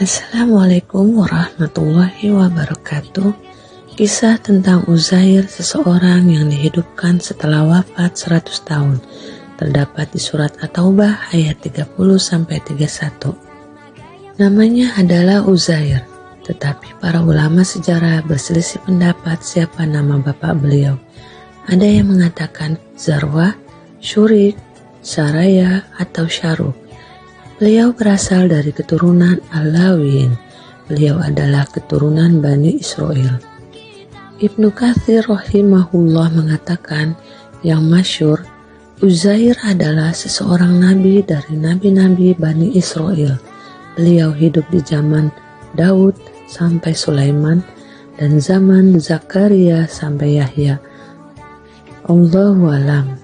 Assalamualaikum warahmatullahi wabarakatuh. Kisah tentang Uzair, seseorang yang dihidupkan setelah wafat 100 tahun, terdapat di surat At-Taubah ayat 30-31. Namanya adalah Uzair, tetapi para ulama sejarah berselisih pendapat siapa nama bapak beliau. Ada yang mengatakan Zarwah, Syurik, Saraya, atau Syaruk. Beliau berasal dari keturunan Alawin. Beliau adalah keturunan Bani Israel. Ibnu Katsir rahimahullah mengatakan yang masyhur, Uzair adalah seseorang nabi dari nabi-nabi Bani Israel. Beliau hidup di zaman Daud sampai Sulaiman dan zaman Zakaria sampai Yahya. Allahu a'lam.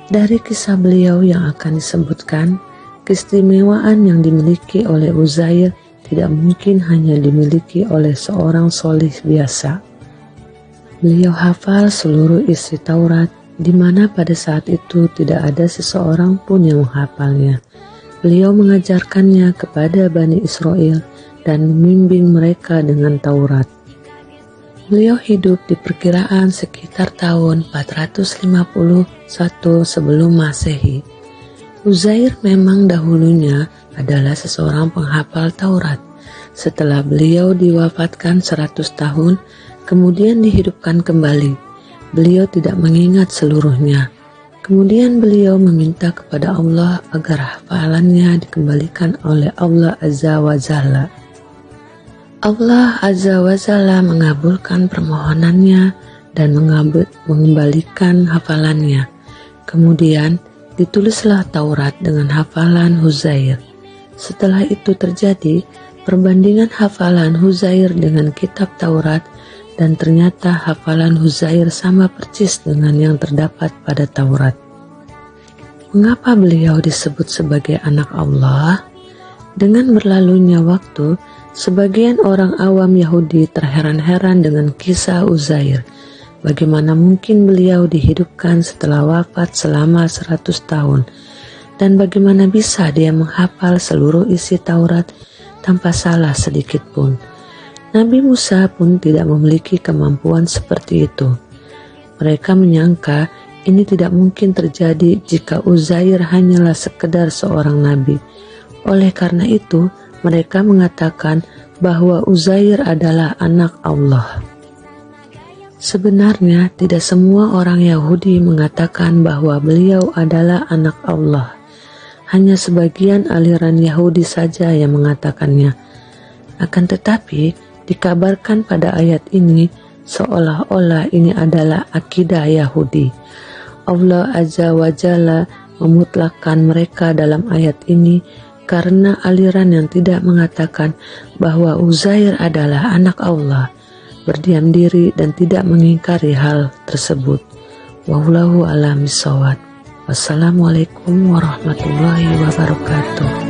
Dari kisah beliau yang akan disebutkan, keistimewaan yang dimiliki oleh Uzair tidak mungkin hanya dimiliki oleh seorang sholih biasa. Beliau hafal seluruh isi Taurat, di mana pada saat itu tidak ada seseorang pun yang menghafalnya. Beliau mengajarkannya kepada Bani Israel dan membimbing mereka dengan Taurat. Beliau hidup di perkiraan sekitar tahun 451 sebelum Masehi. Uzair memang dahulunya adalah seseorang penghafal Taurat. Setelah beliau diwafatkan 100 tahun, kemudian dihidupkan kembali. Beliau tidak mengingat seluruhnya. Kemudian beliau meminta kepada Allah agar hafalannya dikembalikan oleh Allah Azza wa Jalla. Allah Azza wa Jalla mengabulkan permohonannya dan mengembalikan hafalannya. Kemudian ditulislah Taurat dengan hafalan Uzair. Setelah itu terjadi perbandingan hafalan Uzair dengan kitab Taurat, dan ternyata hafalan Uzair sama persis dengan yang terdapat pada Taurat. Mengapa beliau disebut sebagai anak Allah? Dengan berlalunya waktu, sebagian orang awam Yahudi terheran-heran dengan kisah Uzair. Bagaimana mungkin beliau dihidupkan setelah wafat selama 100 tahun, dan bagaimana bisa dia menghafal seluruh isi Taurat tanpa salah sedikit pun. Nabi Musa pun tidak memiliki kemampuan seperti itu. Mereka menyangka ini tidak mungkin terjadi jika Uzair hanyalah sekedar seorang nabi. Oleh karena itu, mereka mengatakan bahwa Uzair adalah anak Allah. Sebenarnya tidak semua orang Yahudi mengatakan bahwa beliau adalah anak Allah. Hanya sebagian aliran Yahudi saja yang mengatakannya. Akan tetapi, dikabarkan pada ayat ini seolah-olah ini adalah akidah Yahudi. Allah Azza wa Jalla memutlakkan mereka dalam ayat ini karena aliran yang tidak mengatakan bahwa Uzair adalah anak Allah berdiam diri dan tidak mengingkari hal tersebut. Wallahu a'lam bishawab. Wassalamualaikum warahmatullahi wabarakatuh.